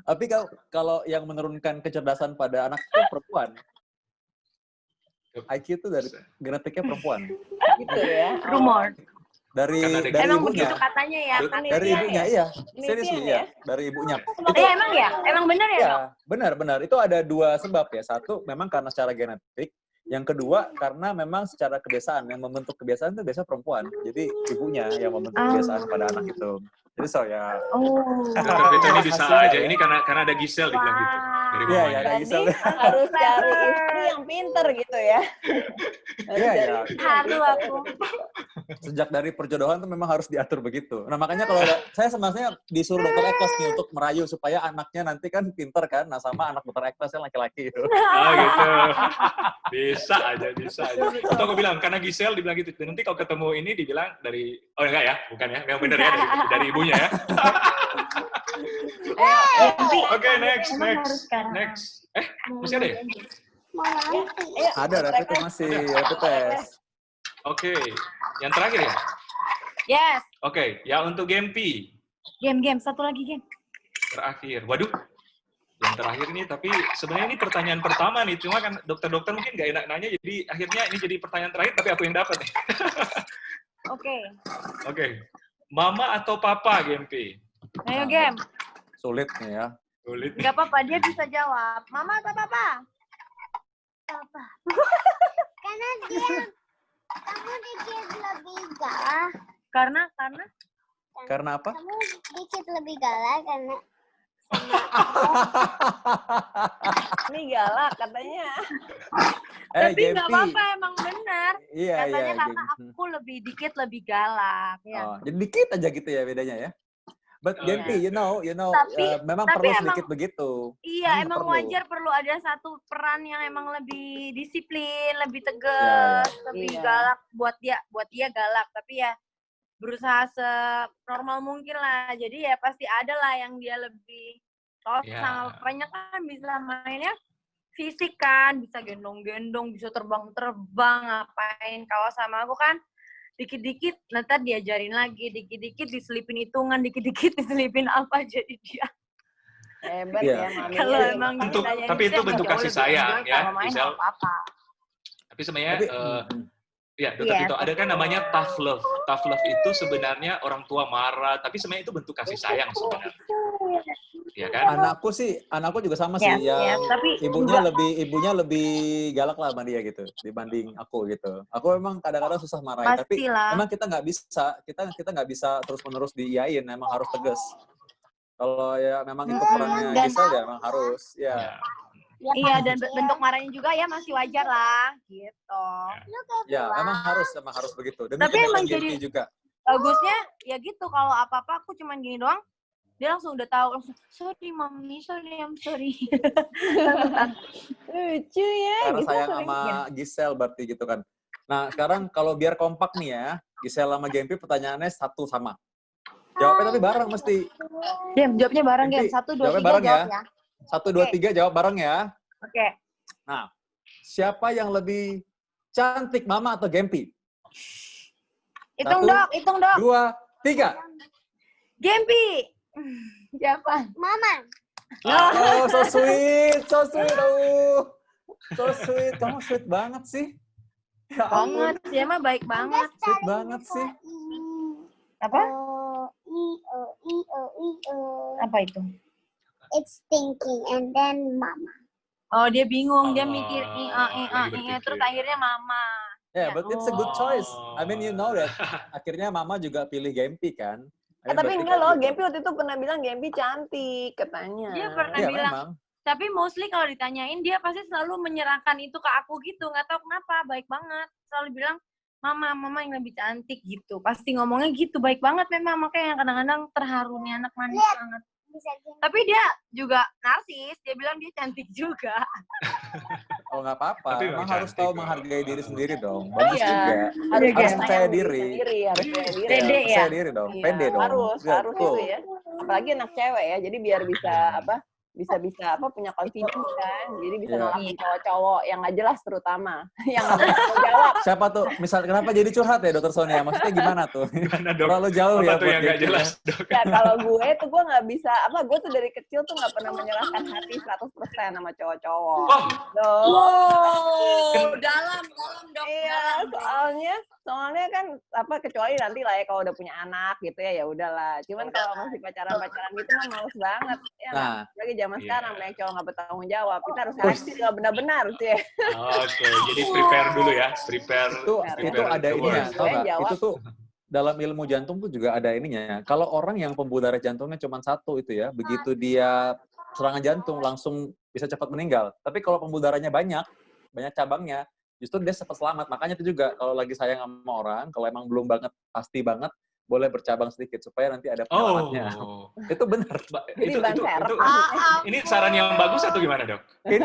S5: Tapi kalau yang menurunkan kecerdasan pada anak itu perempuan. IQ itu dari genetiknya perempuan.
S1: Gitu ya.
S3: Rumor.
S5: Dari
S3: Emang
S5: ibunya.
S3: begitu katanya ya.
S5: Dari ibunya, iya. Serius
S1: Penelitian
S5: ya?
S1: ya?
S5: Dari ibunya.
S3: Emang ya? Emang bener ya dok?
S5: Iya, benar. Itu ada 2 sebab ya. Satu, memang karena secara genetik. Yang kedua, karena memang secara kebiasaan. Yang membentuk kebiasaan itu biasanya perempuan. Jadi ibunya yang membentuk kebiasaan pada anak itu. Jadi ya.
S2: Dokter Vito ini bisa aja. Ini karena ada Gisel dibilang gitu. Dari
S5: Iya,
S2: mamanya.
S5: ada
S1: Jadi
S5: Gisel.
S1: harus cari istri yang pinter gitu ya.
S5: Iya, ya.
S3: Haru aku.
S5: Sejak dari perjodohan itu memang harus diatur begitu. Nah, makanya kalau saya sebenarnya disuruh dokter Eklas nih untuk merayu supaya anaknya nanti kan pinter kan. Nah, sama anak dokter Eklas yang laki-laki itu.
S2: Ah gitu. Bisa aja. Itu aku bilang, karena Gisel dibilang gitu. Nanti kalau ketemu ini dibilang dari, oh enggak ya, bukan ya, yang benar ya, dari ibunya ya. Oke, next. Masih ada ya?
S5: Ada rapid test masih, rapid test.
S2: Oke, yang terakhir ya?
S3: Yes.
S2: Oke, ya untuk Gempi.
S3: Game. Satu lagi game.
S2: Terakhir. Waduh, yang terakhir nih, tapi sebenarnya ini pertanyaan pertama nih, cuma kan dokter-dokter mungkin nggak enak nanya, jadi akhirnya ini jadi pertanyaan terakhir, tapi aku yang dapat nih.
S3: Oke.
S2: Oke. Mama atau papa, Gempi?
S3: Ayo, Gem.
S5: Sulit nih ya.
S2: Sulit.
S3: Nggak apa-apa, dia bisa jawab. Mama atau papa?
S4: Papa. Karena kamu dikit lebih galak.
S3: Karena?
S5: Karena apa?
S4: Kamu dikit lebih galak karena
S1: Ini galak katanya.
S3: Tapi nggak
S5: Gempi.
S3: apa-apa, emang benar.
S5: Iya,
S3: Katanya
S5: iya.
S3: karena aku dikit lebih galak. Ya.
S5: Oh, jadi dikit aja gitu ya bedanya ya. But
S2: Oh,
S5: Gempi,
S2: iya.
S5: you know, memang
S3: tapi
S5: perlu
S3: emang-
S5: sedikit begitu.
S3: Iya,
S5: Memang
S3: emang wajar perlu ada satu peran yang emang lebih disiplin, lebih tegas, lebih
S1: Iya.
S3: galak buat dia galak. Tapi ya berusaha senormal mungkin lah. Jadi ya pasti ada lah yang dia lebih kalau
S2: Iya.
S3: sama banyak kan bisa mainnya fisik kan, bisa gendong-gendong, bisa terbang-terbang, ngapain. Kalau sama aku kan dikit-dikit nanti diajarin lagi, dikit-dikit diselipin hitungan, dikit-dikit diselipin apa jadi dia.
S1: Hebat
S5: Iya.
S1: ya mami.
S3: Kalau emang ditanyain
S2: tapi itu
S3: Gisel,
S2: bentuk
S3: jauh
S2: kasih
S3: lebih
S2: sayang,
S3: enjoy
S2: ya,
S3: kalau main
S2: Gisel.
S3: nggak apa-apa.
S2: Tapi sebenarnya,
S5: Tapi,
S2: ya dokter
S3: Iya,
S2: Tito, ada kan namanya tough love. Tough love itu sebenarnya orang tua marah, tapi sebenarnya itu bentuk kasih sayang sebenarnya. Ya kan?
S5: anakku juga sama sih, yang
S3: tapi
S5: ibunya lebih galak lah sama dia gitu dibanding aku gitu. Aku memang kadang-kadang susah marahin, tapi
S3: pastilah.
S5: emang kita nggak bisa terus-menerus diiyain, emang harus tegas. Kalau ya memang itu perannya
S3: Dan-
S5: Gisel ya emang harus ya.
S2: Ya.
S3: Iya, dan bentuk marahnya juga ya masih wajar lah, gitu.
S5: Ya, emang harus begitu. Demi
S3: Tapi emang
S5: kebaikan Gempi
S3: jadi-
S5: juga.
S3: Bagusnya ya gitu, kalau apa-apa aku cuman gini doang, dia langsung udah tahu, langsung, sorry mami, sorry, I'm sorry.
S1: Lucu ya.
S5: Karena
S1: Gisel
S5: sayang
S1: sering-
S5: sama Gisel berarti gitu kan. Nah, sekarang kalau biar kompak nih ya, Gisel sama Gempi pertanyaannya satu sama. Jawabnya tapi bareng mesti.
S3: Dem, jawabnya bareng,
S5: Gempi,
S3: Gem. 1, 2,
S5: jawabnya
S3: 3,
S5: bareng
S3: jawab
S5: ya.
S3: ya.
S5: 1, 2, 3 jawab bareng ya.
S3: Oke.
S5: Nah, siapa yang lebih cantik, Mama atau Gempi?
S3: Hitung,
S5: 1,
S3: Dok. Hitung, Dok.
S5: 2, 3.
S3: Gempi. Siapa?
S4: Mama.
S5: Oh, so sweet. So sweet. Kamu sweet banget sih. Ya ampun.
S3: Banget. Dia mah baik banget.
S5: Sweet banget sih.
S3: Apa?
S4: I-O.
S3: Apa itu?
S4: It's thinking and then mama.
S3: Oh, dia bingung. Dia
S2: Oh,
S3: mikir,
S2: lagi berpikir.
S3: terus akhirnya mama.
S5: Yeah,
S3: Ya.
S5: but it's a good choice. I mean, you know
S2: Oh.
S5: that. Akhirnya Mama juga pilih Gempi kan.
S1: Tapi
S5: Berarti
S1: enggak
S5: kan
S1: loh,
S5: gitu.
S1: Gempi waktu itu pernah bilang Gempi cantik katanya.
S3: Dia pernah
S5: Iya,
S3: bilang,
S5: memang.
S3: tapi mostly kalau ditanyain dia pasti selalu menyerahkan itu ke aku gitu, nggak tahu kenapa, baik banget, selalu bilang mama yang lebih cantik gitu, pasti ngomongnya gitu, baik banget memang, makanya kadang-kadang terharu nih anak manis banget.
S4: Bisa gini.
S3: Tapi dia juga narsis, dia bilang dia cantik juga.
S5: Oh, nggak apa-apa.
S2: Tapi
S5: Emang
S2: memang
S5: harus
S2: cantik
S5: tahu
S2: kok.
S5: menghargai diri sendiri dong. Bagus
S1: Iya.
S5: juga.
S1: Harus
S3: Iya,
S5: Harus
S3: Gem.
S5: percaya diri.
S1: Harus percaya diri.
S3: Pede
S5: Iya, percaya
S3: ya?
S5: diri dong.
S1: Iya,
S5: Pede dong.
S1: harus
S5: Iya,
S1: itu
S5: betul.
S1: ya. Apalagi anak cewek ya, jadi biar bisa bisa punya confidence kan, jadi bisa
S5: Iya.
S1: nolak cowok-cowok yang nggak jelas terutama, yang nggak bertanggung jawab.
S5: Siapa tuh? Misal kenapa jadi curhat ya, Dokter Sonia? Maksudnya gimana tuh?
S2: Gimana, Dok?
S5: Terlalu jauh
S2: Apa
S5: ya
S2: tuh
S5: buat
S2: yang nggak
S5: Gempi,
S2: jelas,
S5: ya?
S2: Dok?
S1: Ya kalau gue nggak bisa, gue tuh dari kecil tuh nggak pernah menyerahkan hati 100% sama cowok-cowok.
S2: Oh,
S1: Tuh.
S3: Wow, dalam dok.
S1: Iya, soalnya kan kecuali nanti lah ya kalau udah punya anak gitu ya udahlah. Cuman kalau masih pacaran gitu mah males banget. Ya,
S5: Nah.
S1: lagi zaman
S2: Iya.
S1: sekarang banyak cowok nggak bertanggung jawab. Kita harus seleksi dengan benar-benar sih.
S2: oke. Jadi prepare dulu ya. Prepare.
S5: Itu ada
S2: the
S5: ininya,
S2: worst.
S5: tau nggak?
S1: Jawab.
S5: Itu tuh dalam ilmu jantung tuh juga ada ininya. Kalau orang yang pembuluh darah jantungnya cuma satu itu ya, begitu dia serangan jantung langsung bisa cepat meninggal. Tapi kalau pembuluh darahnya banyak cabangnya, justru dia cepat selamat. Makanya itu juga kalau lagi sayang sama orang, kalau emang belum pasti banget, boleh bercabang sedikit supaya nanti ada penyelamatnya.
S2: Oh.
S5: Itu benar.
S1: Jadi ban serep.
S2: Ini saran yang bagus atau gimana, Dok?
S5: Ini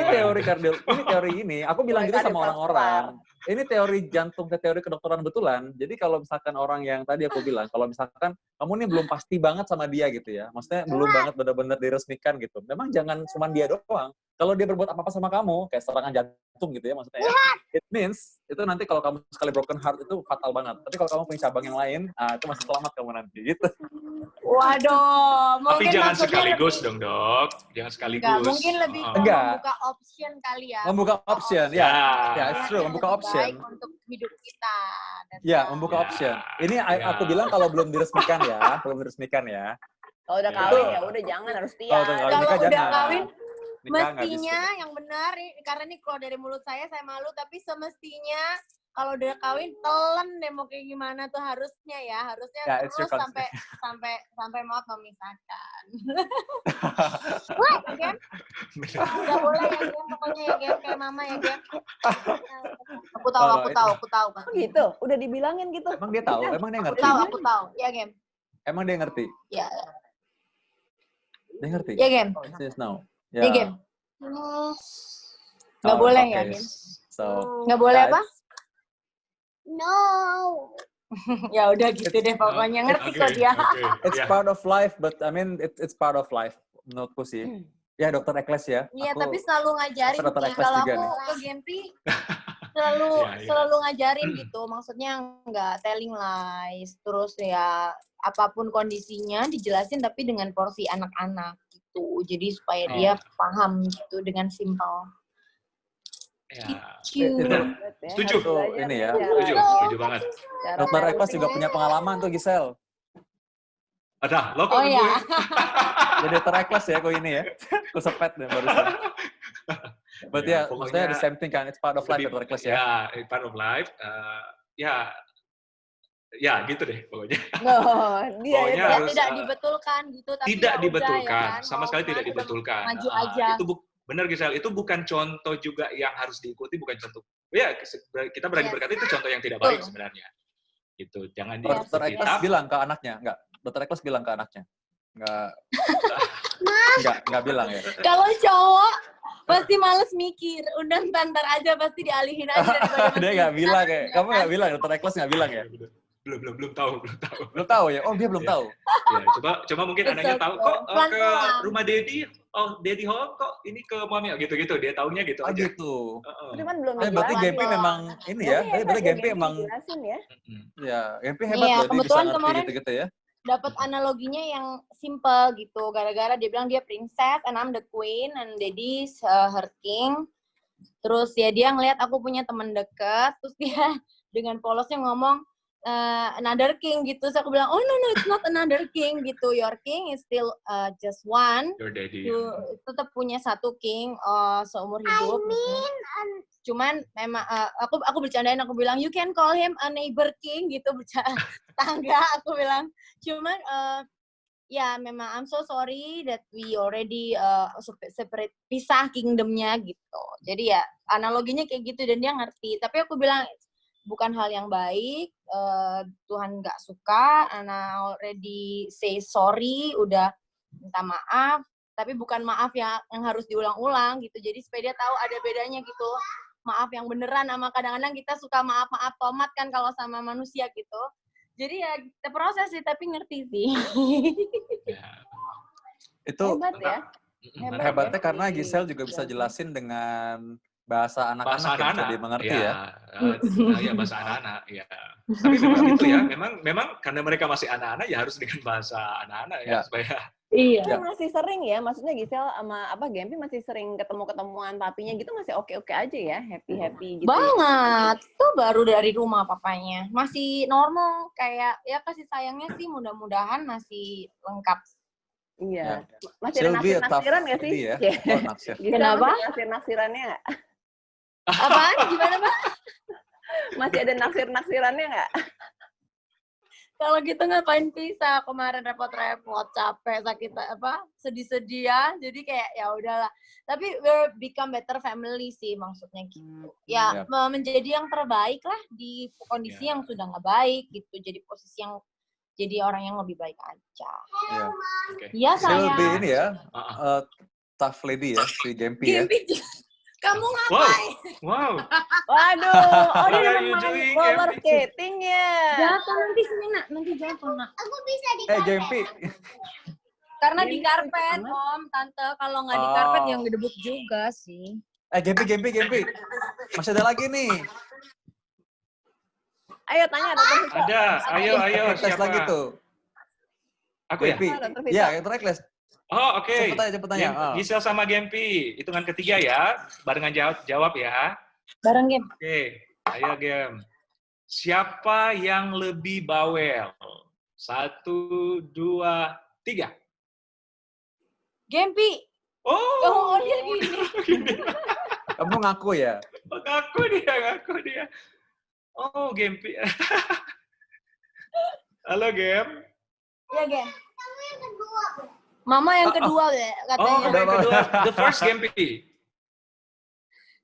S5: teori ini. Aku bilang gitu sama orang-orang. Ini teori jantung, teori kedokteran betulan. Jadi kalau misalkan orang yang tadi aku bilang, kalau misalkan kamu ini belum pasti banget sama dia gitu ya, maksudnya belum banget benar-benar diresmikan gitu. Memang jangan cuma dia doang. Kalau dia berbuat apa-apa sama kamu, kayak serangan jantung gitu ya, maksudnya ya, it means itu nanti kalau kamu sekali broken heart itu fatal banget. Tapi kalau kamu punya cabang yang lain, itu masih selamat kamu nanti gitu.
S3: Waduh,
S2: Tapi
S3: mungkin
S2: jangan
S3: maksudnya
S2: sekaligus
S3: lebih,
S2: dong, Dok. Jangan sekaligus.
S3: enggak, mungkin lebih
S2: Oh.
S3: ke
S5: Enggak.
S3: membuka option kali ya.
S5: Membuka option, ya. Ya, it's true,
S3: Yang
S5: membuka
S3: lebih
S5: option.
S3: baik untuk hidup kita. That's
S5: Ya,
S3: right.
S5: membuka
S2: Ya,
S5: option. Ini
S2: ya.
S5: aku bilang kalau belum diresmikan ya, belum diresmikan ya.
S1: Kalau udah
S2: Ya.
S1: kawin ya udah jangan harus setia.
S5: Oh, udah kawin.
S3: Kalau
S5: nikah
S3: udah
S5: jangan.
S3: kawin,
S5: Nikah nggak
S3: mestinya
S5: bisa.
S3: yang benar, karena ini keluar dari mulut saya malu, tapi semestinya kalau udah kawin telan deh mau kayak gimana tuh harusnya
S5: Ya, it's your
S3: terus
S5: consent.
S3: sampai maaf memisahkan. Gem, udah boleh ya Gem, pokoknya ya Gem, kayak mama ya Gem. Aku tahu.
S1: Oh gitu, udah dibilangin gitu.
S5: Emang dia tahu? Emang dia ngerti?
S3: Aku tahu. Ya Gem.
S5: Emang dia ngerti?
S3: Ya,
S5: Dia ngerti?
S3: ya Gem.
S5: Oh, yes, no.
S3: Ya Gem. Nggak
S5: Oh,
S3: boleh
S5: okay.
S3: ya Gem.
S5: So,
S3: Nggak boleh
S5: yeah,
S3: apa?
S4: No.
S3: Ya udah gitu deh pokoknya, ngerti kok dia.
S5: It's
S2: Ya.
S5: part of life, but I mean it's part of life menurutku sih. Ya, Dokter Ekles ya.
S3: Iya,
S5: Aku-
S3: tapi selalu ngajarin
S5: Dokter
S3: sih.
S5: Ekles
S3: Kalau
S5: juga
S3: aku
S5: nih.
S3: ke Gempi
S2: Iya, iya.
S3: selalu ngajarin gitu. Maksudnya nggak telling lies. Terus ya apapun kondisinya dijelasin tapi dengan porsi anak-anak gitu. Jadi supaya
S5: Oh.
S3: dia paham gitu dengan simpel.
S2: Ya.
S3: Ciu.
S2: Benar.
S1: Ya,
S2: Setuju.
S1: harus belajar
S5: Ini ya.
S1: cara-
S2: Setuju banget.
S1: cara
S5: Dokter Ekles
S1: parenting.
S5: juga punya pengalaman tuh, Gisel.
S2: Ada, lo kok
S3: Oh ya.
S5: Jadi Dokter Ekles ya, kok ini ya. Aku sepet deh barusan. But
S2: Ya,
S5: ya, maksudnya the same thing kan, it's part of life
S2: lebih-
S5: Dokter Ekles ya.
S2: Ya, part of life. Ya gitu deh pokoknya.
S1: Oh, dia
S2: Pokoknya
S1: ya.
S2: harus,
S3: Tidak dibetulkan gitu tapi
S2: Tidak
S3: ya udah,
S2: dibetulkan,
S3: ya kan?
S2: sama
S3: Mau
S2: sekali tidak
S3: gimana,
S2: dibetulkan.
S3: maju
S2: Ah,
S3: aja.
S2: Itu benar Gisel, itu bukan contoh juga yang harus diikuti, bukan contoh. Ya, kita berani
S3: Yes.
S2: berkata itu contoh yang tidak baik
S3: Betul.
S2: sebenarnya. Gitu, jangan
S5: Oh, Dokter
S2: diikuti.
S5: Ekles bilang ke anaknya, enggak? Dokter Ekles bilang ke anaknya. Enggak bilang ya.
S3: Kalau cowok pasti males mikir, udah ntar aja pasti dialihin aja. daripada
S5: Dia
S3: masih
S5: nggak bilang ya.
S3: kan?
S5: Kamu nggak bilang, Dokter Ekles nggak bilang ya.
S2: Belum tahu.
S5: Belum tahu ya? Oh, dia belum
S2: Iya.
S5: tahu.
S2: Ya, coba mungkin
S3: It's
S2: anaknya
S3: okay.
S2: tahu kok ke
S3: Pelan-pelan.
S2: rumah Daddy, Daddy home kok ini ke mami gitu-gitu, dia taunya gitu
S5: Oh,
S2: aja.
S5: gitu.
S2: Heeh.
S1: Tapi kan belum
S5: Berarti
S1: dijelasin.
S5: Gempi memang ini ya. Berarti Gempi emang
S1: dijelasin ya.
S2: Mm-mm.
S5: ya, Gempi hebat
S3: Iya,
S5: loh, dia bisa
S3: kebetulan
S5: ngerti
S3: kemarin-
S5: gitu-gitu ya.
S3: Dapat analoginya yang simple gitu. Gara-gara dia bilang dia princess and I'm the queen and daddy's her king. Terus ya dia ngelihat aku punya teman dekat, terus dia dengan polosnya ngomong another king gitu. Terus aku bilang, "Oh no, it's not another king gitu. Your king is still just one.
S2: Your daddy.
S3: You tetap punya satu king seumur hidup." gitu. Cuman memang aku bercandain, aku bilang you can call him a neighbor king gitu, bercanda tangga aku bilang. Cuman ya memang I'm so sorry that we already separate, pisah kingdomnya gitu. Jadi ya analoginya kayak gitu dan dia ngerti. Tapi aku bilang bukan hal yang baik, Tuhan nggak suka, Ana already say sorry, udah minta maaf, tapi bukan maaf yang harus diulang-ulang gitu. Jadi supaya dia tahu ada bedanya gitu. Maaf yang beneran sama kadang-kadang kita suka maaf-maaf tomat kan kalau sama manusia gitu. Jadi ya kita proses sih, tapi ngerti sih.
S2: Ya.
S5: Itu
S1: Hebat ya.
S2: Mm-mm.
S5: hebatnya karena Gisel juga bisa jelasin dengan bahasa anak-anak
S2: Bahasa
S5: yang bisa
S2: anak-anak,
S5: dimengerti ya.
S2: Ya bahasa anak-anak, ya. Tapi memang itu ya, memang karena mereka masih anak-anak ya harus dengan bahasa anak-anak ya,
S5: Ya.
S2: supaya
S3: Iya.
S5: Ya.
S1: Masih sering ya, maksudnya Gisel sama Gempi masih sering ketemu-ketemuan papinya gitu, masih oke-oke aja ya, happy-happy gitu.
S3: Banget. Tuh baru dari rumah papanya. Masih normal, kayak ya kasih sayangnya sih mudah-mudahan masih lengkap.
S1: Iya. Masih ada
S5: Sylvie a tough
S1: naksir-naksiran nggak sih?
S5: lady ya.
S1: Iya.
S5: Oh, naksir.
S1: Gisel
S3: Kenapa?
S1: masih ada naksir-naksirannya nggak?
S3: Apaan? Gimana, Bang?
S1: Masih ada naksir-naksirannya nggak?
S3: Kalau gitu ngapain pisah? Kemarin repot-repot, capek, sakit sedih-sedih ya. Jadi kayak ya udahlah. Tapi we're become better family sih maksudnya gitu. Ya, menjadi yang terbaik lah di kondisi
S2: Ya.
S3: yang sudah nggak baik gitu. Jadi posisi yang jadi orang yang lebih baik aja.
S5: Ya.
S2: oke.
S3: Iya,
S5: Sylvie
S3: sayang.
S5: ini ya,
S2: Ah,
S5: tough lady ya, si Gempi ya.
S3: Kamu
S2: Wow,
S3: ngapain?
S2: wow.
S1: Waduh, oh dia
S2: What are
S1: udah
S2: you
S1: main
S2: doing,
S1: roller
S2: Gempi?
S1: skating ya.
S3: Jatuh nanti sini nak, nanti jatuh nak.
S4: Aku bisa di
S5: Gempi.
S3: Karena di
S1: Ini
S3: karpet,
S1: amat.
S3: Om, Tante. Kalau nggak di karpet
S5: Oh.
S3: yang gedebuk juga sih.
S5: Gempi. Masih ada lagi nih.
S1: Ayo tanya Dokter Suto.
S2: Ada, ayo,
S5: Tes
S2: siapa?
S5: lagi tuh.
S2: Aku ya?
S5: Gempi.
S1: Dr. Vito.
S5: Iya, Dr. Ekles.
S2: Oh, oke.
S5: Cepet tanya.
S2: Gisel sama Gempi. Hitungan ketiga ya. Barengan jawab ya.
S3: Bareng game.
S2: Oke. Ayo, Gem. Siapa yang lebih bawel? 1, 2, 3.
S3: Gempi.
S2: Oh.
S3: Oh, dia gini.
S5: Kamu ngaku ya?
S2: Ngaku dia. Oh, Gempi. Halo, Gem.
S3: Ya, Gem.
S4: Kamu yang kedua.
S3: Mama yang kedua ya
S2: Oh,
S3: katanya.
S2: kamu yang kedua. The first Gempi.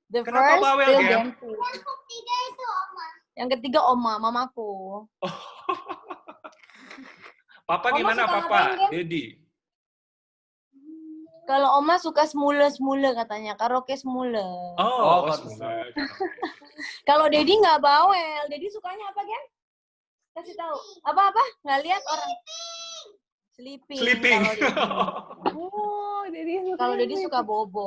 S3: The
S2: Kenapa
S3: first
S2: bawel,
S3: still
S2: Gem?
S3: Gempi.
S4: Yang ketiga itu Oma.
S3: Yang ketiga Oma, mamaku.
S2: Papa
S3: Oma
S2: gimana,
S3: suka
S2: Papa?
S3: ngapain, Gem?
S2: Dedi.
S3: Kalau Oma suka semula katanya, karaoke semula.
S2: Oh,
S5: Oh,
S2: semua.
S3: Kalau Dedi nggak bawel, Dedi sukanya apa, Gem? Kasih tahu. Apa? Nggak lihat orang.
S2: Sleeping.
S1: Oh, jadi
S3: Kalau Dedi suka bobo.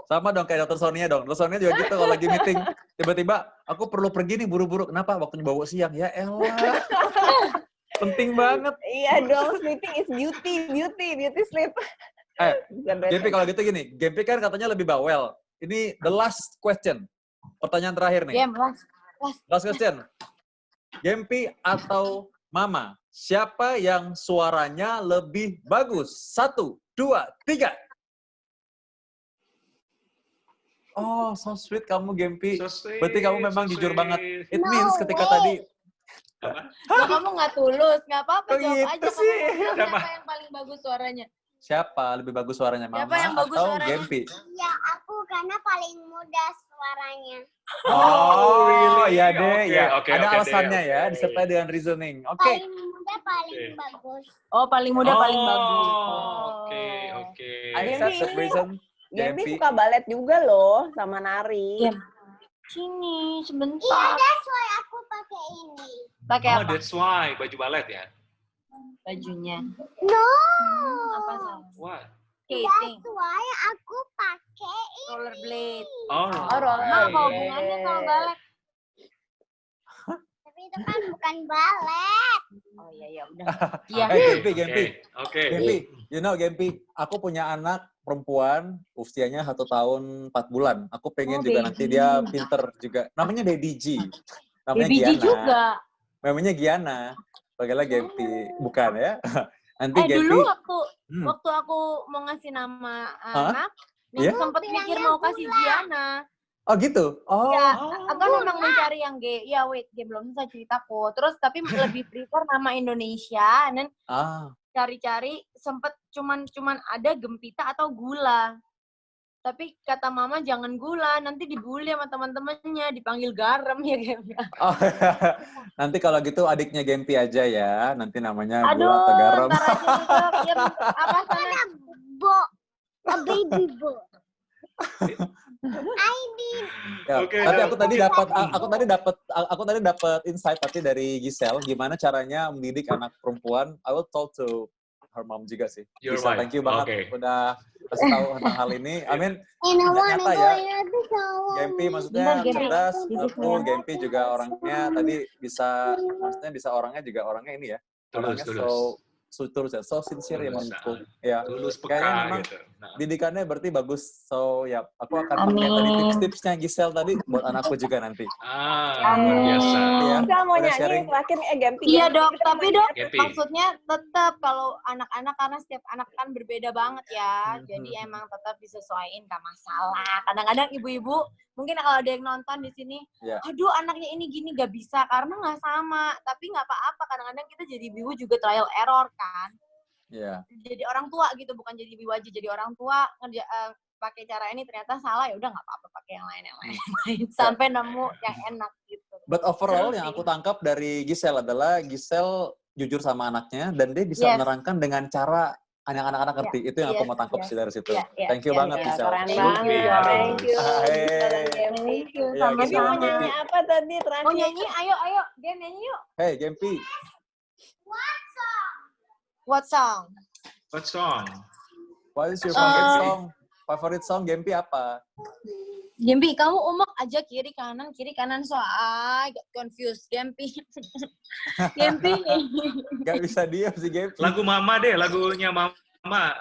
S5: Sama dong kayak Dr. Sonia dong. Dr. Sonia juga gitu kalau lagi meeting. Tiba-tiba, aku perlu pergi nih buru-buru. Kenapa? Waktunya bawa siang. Ya elah. Penting banget.
S1: Iya dong, sleeping is beauty sleep.
S5: Gempi kalau gitu gini. Gempi kan katanya lebih bawel. Ini the last question. Pertanyaan terakhir nih.
S3: Gem,
S5: Last question. Gempi atau Mama? Siapa yang suaranya lebih bagus? 1, 2, 3. Oh, so sweet kamu, Gempi.
S2: So sweet,
S5: Berarti kamu memang
S2: so
S5: jujur
S2: sweet.
S5: banget. It means ketika tadi,
S3: Kalau kamu nggak tulus, nggak apa-apa,
S5: Oh,
S3: jawab
S5: gitu
S3: aja. Kamu
S5: sih.
S3: bilang
S2: Kenapa?
S3: siapa yang paling bagus suaranya?
S5: siapa lebih bagus suaranya, Mama
S3: Siapa yang bagus
S5: atau
S3: suaranya?
S5: Gempi?
S4: Ya aku karena paling muda suaranya.
S5: Oh,
S2: really?
S5: ya deh,
S2: Oke,
S5: ya.
S2: oke,
S5: Ada
S2: oke deh,
S5: alasannya
S2: oke.
S5: ya, disertai dengan reasoning. Oke.
S4: Paling muda paling
S2: Oke.
S4: bagus.
S3: Oh, paling muda paling bagus.
S2: Oke.
S5: I
S1: Gempi
S5: accept that
S1: ini-
S5: reason.
S1: Gempi
S5: Gempi.
S1: suka balet juga loh, sama nari.
S3: Gem. Sini,
S4: Iya,
S3: sebentar.
S4: that's why aku pakai ini.
S3: Pakai
S2: Oh,
S3: apa?
S2: that's why baju balet ya.
S3: Bajunya.
S4: No.
S3: Apa salah?
S2: What?
S3: Skating.
S4: That's why aku pakai ini.
S3: Rollerblade.
S2: Oh,
S1: Oh, rollerblade.
S3: Nah, apa hubungannya sama balet?
S4: Tapi itu kan bukan balet.
S3: Oh iya, udah. Iya.
S5: Gempi.
S2: Oke.
S5: Gempi, you know Gempi, aku punya anak perempuan, usianya 1 tahun 4 bulan. Aku pengen
S3: Oh,
S5: juga
S3: baby.
S5: nanti dia pinter juga. Namanya Baby G. Namanya
S3: Baby G
S5: Giana.
S3: juga.
S5: Namanya Giana. Panggilnya Gempi. Bukan ya? Nanti Gempi.
S3: Dulu
S5: Hmm.
S3: waktu aku mau ngasih nama
S5: Hah?
S3: anak,
S5: Iya?
S3: sempet mikir mau kasih Giana.
S5: Oh gitu? Oh.
S3: Ya, aku kan memang mencari yang G. Ya, wait, G belum selesai ceritaku. Terus tapi lebih prefer nama Indonesia, dan
S5: Ah.
S3: cari-cari sempet cuman ada Gempita atau Gula. Tapi kata mama jangan gula, nanti dibully sama teman-temannya, dipanggil garam ya Gem.
S5: Oh, nanti kalau gitu adiknya Gempi aja ya. Nanti namanya
S3: Aduh,
S5: Gula atau Garam.
S3: ntar aja dulu. Gem, apa sana?
S4: Bo. A baby bo. I need.
S5: Ya,
S2: Oke,
S5: tapi
S2: dan-
S5: aku tadi dapat insight tapi dari Giselle gimana caranya mendidik anak perempuan. I will talk to her mom juga sih.
S2: Your
S5: Giselle,
S2: wife.
S5: thank you banget
S2: Oke.
S5: udah kasih tahu tentang hal ini. I mean,
S4: And I wanna
S5: nyata
S4: go
S5: ya.
S4: in the shower.
S5: Gempi maksudnya
S3: Bentar, Gempi.
S5: cerdas,
S3: Duduk
S5: menurutku
S3: ya.
S5: Gempi juga orangnya tadi bisa orangnya juga orangnya ini ya.
S2: Tulus,
S5: Orangnya
S2: tulus.
S5: tulus ya, so sincere ya
S2: Tulus,
S5: menurutku. Ya,
S2: Tulus
S5: kayaknya
S2: peka
S5: memang
S2: gitu. Nah.
S5: didikannya berarti bagus. So ya, aku akan pakai tadi
S3: Amin.
S5: tips-tipsnya Giselle tadi buat anakku juga nanti.
S2: Luar biasa.
S5: Ya,
S1: Kita mau
S5: udah
S1: nyanyi
S5: sharing.
S1: terakhir nih, Gempi.
S3: Iya
S1: Gempi,
S3: dok,
S1: kita mau
S3: tapi
S1: nyanyi
S3: dok
S2: Gempi.
S3: maksudnya tetap kalau anak-anak karena setiap anak kan berbeda banget ya,
S5: Mhm.
S3: jadi emang tetap disesuaikan gak masalah. Kadang-kadang ibu-ibu mungkin kalau ada yang nonton di sini,
S5: Ya.
S3: aduh anaknya ini gini gak bisa karena nggak sama, tapi nggak apa-apa. Kadang-kadang kita jadi ibu juga trial error kan,
S5: Ya.
S3: jadi orang tua gitu, bukan jadi ibu aja, jadi orang tua pakai cara ini ternyata salah, ya udah nggak apa-apa pakai yang lain sampai nemu yang enak gitu.
S5: But overall
S3: Seru
S5: yang
S3: sih.
S5: aku tangkap dari Giselle adalah Giselle jujur sama anaknya dan dia bisa
S3: Yes.
S5: menerangkan dengan cara anak-anak ngerti. Itu yang aku
S3: Yes,
S5: mau tangkap
S3: yes.
S5: sih dari situ.
S3: Iya, iya,
S5: Thank you
S3: iya,
S5: banget
S3: iya.
S5: Giselle.
S1: Keren
S3: Thank
S1: banget.
S3: you.
S1: Thank you.
S5: Hey.
S1: Giselle dan Gempi.
S3: Thank you,
S5: Iya,
S3: sama
S1: Gempi
S5: Giselle
S1: mau
S5: dan
S1: nyanyi
S5: Gempi.
S1: apa tadi terakhir?
S3: Mau nyanyi? Ayo, Gen nyanyi yuk.
S5: Hey Gempi,
S3: What song?
S2: What song?
S5: what is your
S3: Uh,
S5: favorite song? Favorite song Gempi apa?
S3: Gempi, kamu umek aja kiri kanan soal got confused. Gempi. Gempi nih.
S5: Gak bisa diam sih Gempi.
S2: Lagu Mama deh, lagunya Mama.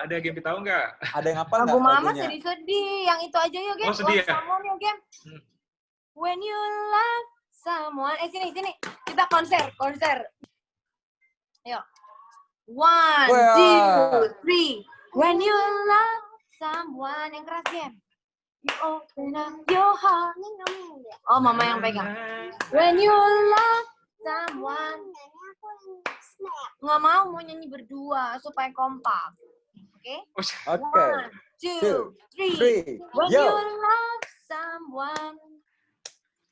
S2: Ada Gempi tahu nggak?
S5: Ada yang apa nggak
S3: Lagu Mama
S5: lagunya?
S3: sedih-sedih. Yang itu aja yuk, Gem.
S2: Oh, sedih ya?
S3: Someone yuk, Gem. When you love someone. Sini. Kita konser. Ayo. 1, 2, 3. When you love someone. Yang keras, Gem. You open up your heart. Oh, Mama yang pegang. When you love someone. Nggak mau nyanyi berdua supaya kompak. Oke?
S5: Oke.
S3: 1, 2, 3.
S5: 3.
S3: When
S5: Yo.
S3: you love someone,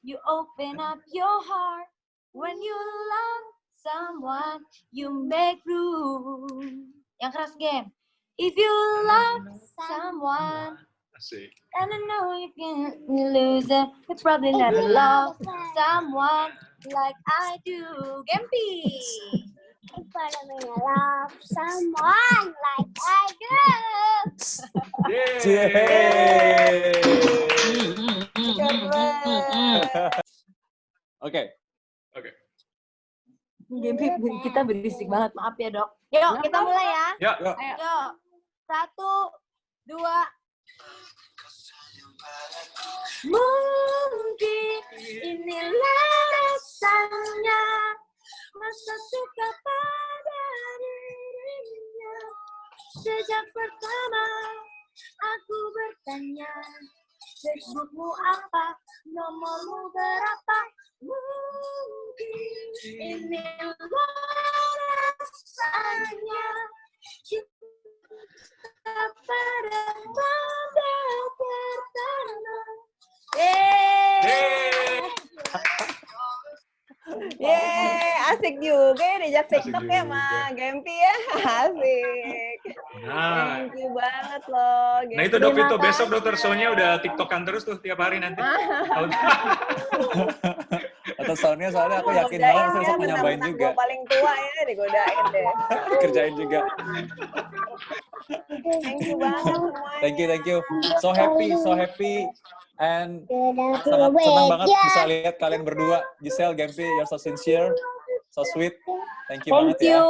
S3: you open up your heart. When you love someone, you make room. Yang keras, Gem. If you love someone,
S2: Asik.
S3: and I know you can lose it, you probably never love someone like I do. Gempi.
S4: If I love someone like I do.
S2: Yeay.
S5: Oke.
S3: Gempi, kita berisik banget. Maaf ya, Dok. Yuk, kita mulai ya.
S2: Ya,
S3: Ayo. 1, 2. Mungkin inilah rasanya masa suka pada dirinya. Sejak pertama aku bertanya, Facebookmu apa, nomormu berapa? Mungkin inilah rasanya cinta pada pandang pertama.
S1: Yeay, asik juga ya diajak
S2: Asik
S1: TikTok ya,
S2: juga.
S1: Ma. Gempi ya. Asik.
S2: nah.
S1: Thank you banget loh.
S2: Nah itu
S1: Gempi.
S2: Dok, itu besok Dokter Sonya udah TikTokan terus tuh tiap hari nanti.
S5: Atau soundnya soalnya aku yakin
S1: Godain
S5: banget
S1: ya,
S5: bisa nyambain
S1: mentang-mentang
S5: juga.
S1: gua paling tua ya, digodain deh.
S5: Kerjain juga.
S1: Thank you banget semuanya.
S5: Thank you. So happy. And sangat senang banget bisa lihat kalian berdua. Giselle, Gempi, you're so sincere, so sweet. Thank you banget ya.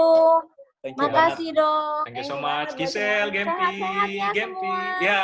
S5: Thank you banget.
S3: Makasih, Dok.
S2: Thank you so much, Giselle, Gempi,
S3: Sehat-sehat ya
S2: Gempi.
S3: semua.
S2: Ya.